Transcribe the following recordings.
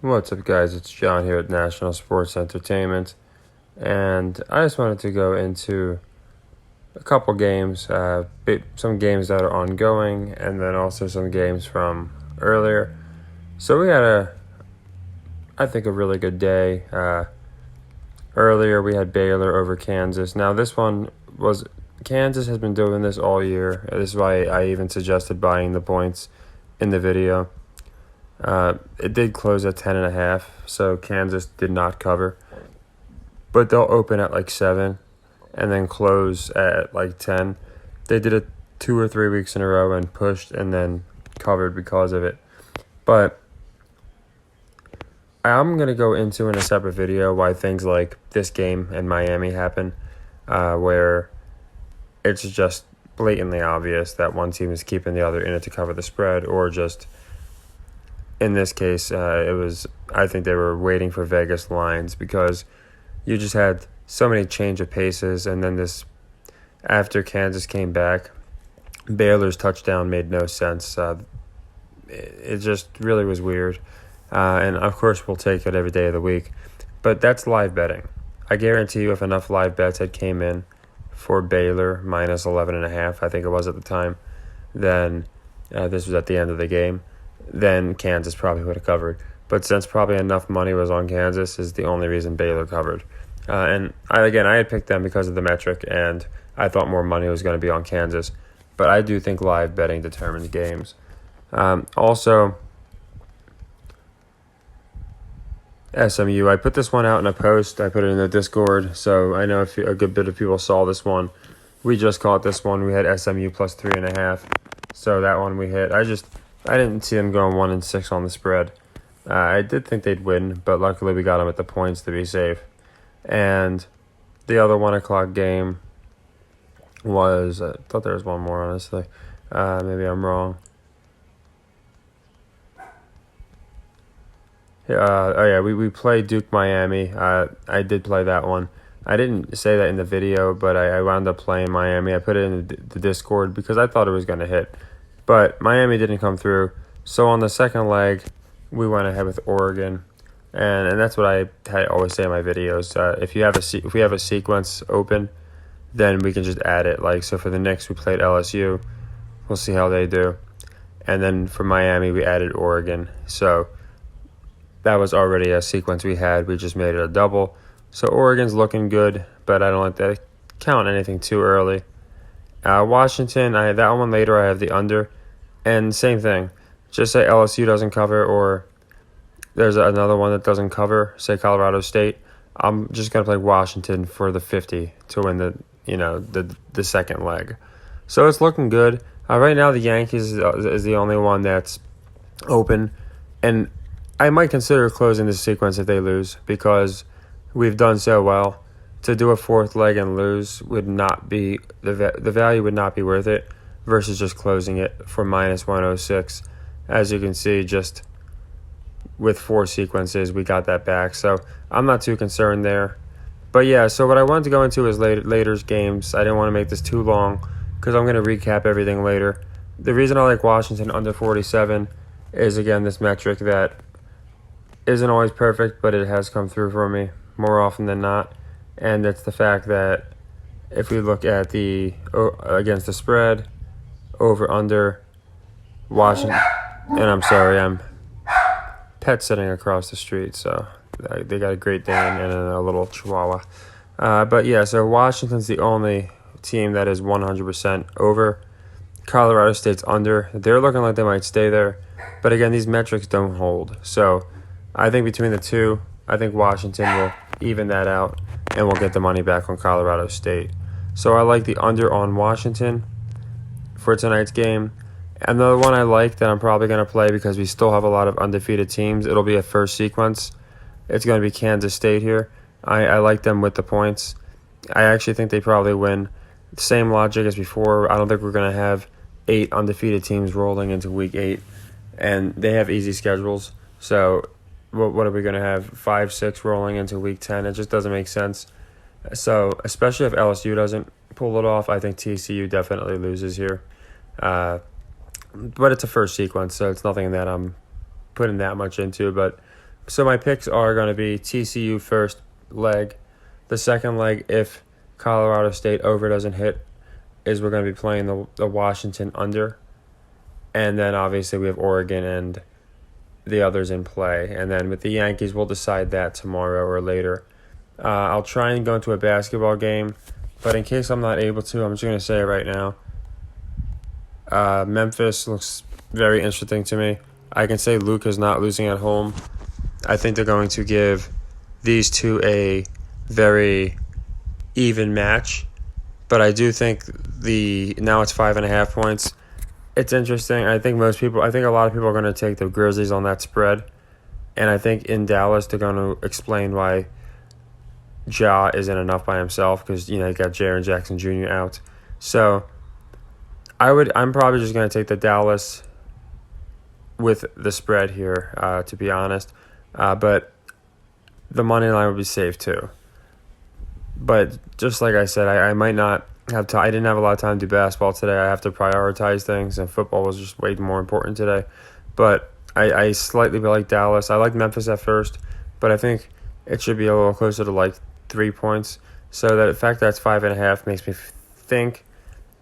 What's up, guys? It's John here at National Sports Entertainment, and I just wanted to go into a couple games, some games that are ongoing, and then also some games from earlier. So we had I think, a really good day. Earlier we had Baylor over Kansas. Now this one was Kansas has been doing this all year. This is why I even suggested buying the points in the video. It did close at 10.5, so Kansas did not cover. But they'll open at like 7 and then close at like 10. They did it 2 or 3 weeks in a row and pushed and then covered because of it. But I'm going to go into in a separate video why things like this game in Miami happen, where it's just blatantly obvious that one team is keeping the other in it to cover the spread, or just in this case, I think they were waiting for Vegas lines, because you just had so many change of paces, and then after Kansas came back, Baylor's touchdown made no sense. It just really was weird, and of course we'll take it every day of the week, but that's live betting. I guarantee you, if enough live bets had came in for Baylor minus 11.5, I think it was at the time, then this was at the end of the game, then Kansas probably would have covered. But since probably enough money was on Kansas, is the only reason Baylor covered. And I had picked them because of the metric, and I thought more money was going to be on Kansas. But I do think live betting determines games. Also, SMU, I put this one out in a post. I put it in the Discord, so I know a good bit of people saw this one. We just caught this one. We had SMU plus 3.5. So that one we hit. I didn't see them going 1-6 on the spread. I did think they'd win, but luckily we got them at the points to be safe. And the other 1 o'clock game was, I thought there was one more, honestly. Maybe I'm wrong. We played Duke Miami. I did play that one. I didn't say that in the video, but I wound up playing Miami. I put it in the Discord because I thought it was going to hit. But Miami didn't come through. So on the second leg, we went ahead with Oregon. And that's what I always say in my videos. If we have a sequence open, then we can just add it. Like, so for the Knicks, we played LSU. We'll see how they do. And then for Miami, we added Oregon. So that was already a sequence we had. We just made it a double. So Oregon's looking good, but I don't like to count anything too early. Washington, I had that one later. I have the under. And same thing. Just say LSU doesn't cover, or there's another one that doesn't cover, say Colorado State. I'm just going to play Washington for the 50 to win the second leg. So it's looking good. Right now the Yankees is the only one that's open. And I might consider closing this sequence if they lose, because we've done so well. To do a fourth leg and lose would not be the value would not be worth it, versus just closing it for minus 106. As you can see, just with 4 sequences, we got that back. So I'm not too concerned there. But yeah, so what I wanted to go into is later's games. I didn't want to make this too long because I'm going to recap everything later. The reason I like Washington under 47 is, again, this metric that isn't always perfect, but it has come through for me more often than not. And it's the fact that if we look at against the spread, over under, Washington, and I'm sorry, I'm pet sitting across the street, so they got a Great Dane and a little Chihuahua. But yeah, so Washington's the only team that is 100% over. Colorado State's under. They're looking like they might stay there, but again, these metrics don't hold. So I think between the two, I think Washington will even that out, and we'll get the money back on Colorado State. So I like the under on Washington for tonight's game. Another one I like that I'm probably going to play because we still have a lot of undefeated teams. It'll be a first sequence. It's going to be Kansas State here. I like them with the points. I actually think they probably win. Same logic as before. I don't think we're going to have 8 undefeated teams rolling into Week 8. And they have easy schedules. So what are we going to have? 5, 6 rolling into Week 10? It just doesn't make sense. So especially if LSU doesn't pull it off, I think TCU definitely loses here. But it's a first sequence, so it's nothing that I'm putting that much into. But So my picks are going to be TCU first leg. The second leg, if Colorado State over doesn't hit, is we're going to be playing the Washington under. And then obviously we have Oregon and the others in play. And then with the Yankees, we'll decide that tomorrow or later. I'll try and go into a basketball game, but in case I'm not able to, I'm just going to say it right now. Memphis looks very interesting to me. I can say Luke is not losing at home. I think they're going to give these two a very even match. But I do think now it's 5.5 points. It's interesting. I think a lot of people are going to take the Grizzlies on that spread. And I think in Dallas, they're going to explain why Ja isn't enough by himself because, you got Jaren Jackson Jr. out. So I'm probably just going to take the Dallas with the spread here, to be honest. But the money line would be safe too. But just like I said, I might not have time. I didn't have a lot of time to do basketball today. I have to prioritize things, and football was just way more important today. But I slightly like Dallas. I like Memphis at first, but I think it should be a little closer to like 3 points. So the fact that it's 5.5 makes me think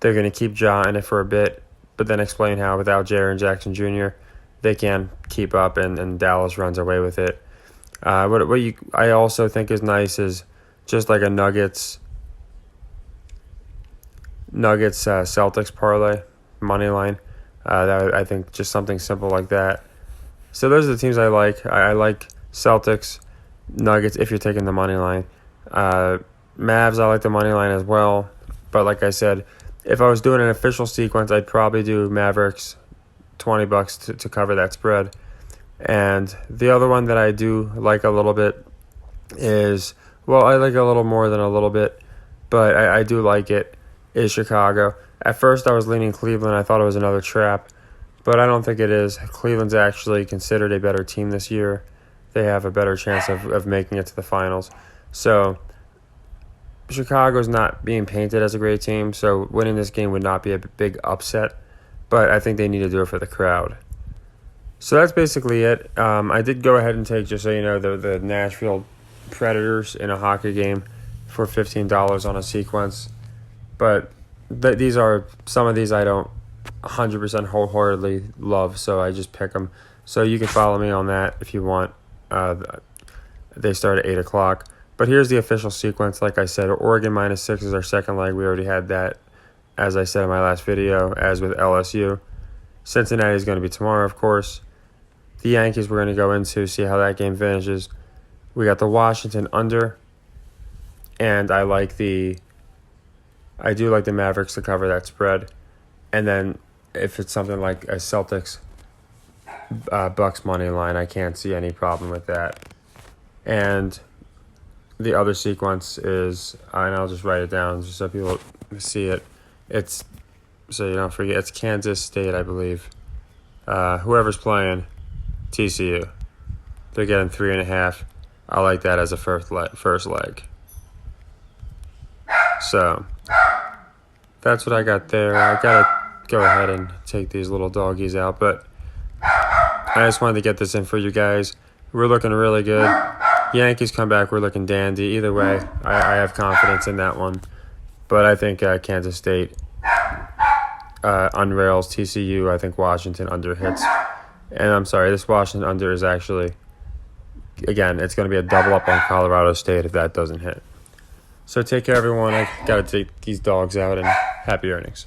they're going to keep Ja in it for a bit, but then explain how without Jaren Jackson Jr., they can keep up and Dallas runs away with it. I also think is nice is just like a Nuggets Celtics parlay money line. I think just something simple like that. So those are the teams I like. I like Celtics, Nuggets if you're taking the money line. Mavs, I like the money line as well. But like I said, if I was doing an official sequence, I'd probably do Mavericks, $20 to cover that spread. And the other one that I do like a little bit is, I like a little more than a little bit, but I do like it, is Chicago. At first I was leaning Cleveland. I thought it was another trap, but I don't think it is. Cleveland's actually considered a better team this year. They have a better chance of making it to the finals. So Chicago's not being painted as a great team, so winning this game would not be a big upset, but I think they need to do it for the crowd. So that's basically it. I did go ahead and take, just so you know, the Nashville Predators in a hockey game for $15 on a sequence. But some of these I don't 100% wholeheartedly love, so I just pick them. So you can follow me on that if you want. They start at 8 o'clock. But here's the official sequence. Like I said, Oregon -6 is our second leg. We already had that, as I said in my last video, as with LSU. Cincinnati is going to be tomorrow, of course. The Yankees we're going to go into, see how that game finishes. We got the Washington under, and I do like the Mavericks to cover that spread. And then if it's something like a Celtics Bucks money line, I can't see any problem with that. And the other sequence is, and I'll just write it down just so people see it. It's, so you don't forget, it's Kansas State, I believe. Whoever's playing, TCU. They're getting 3.5. I like that as a first leg. So that's what I got there. I gotta go ahead and take these little doggies out, but I just wanted to get this in for you guys. We're looking really good. Yankees come back, we're looking dandy. Either way, I have confidence in that one. But I think Kansas State unrails TCU. I think Washington under hits. And I'm sorry, this Washington under is actually, again, it's going to be a double up on Colorado State if that doesn't hit. So take care, everyone. I got to take these dogs out, and happy earnings.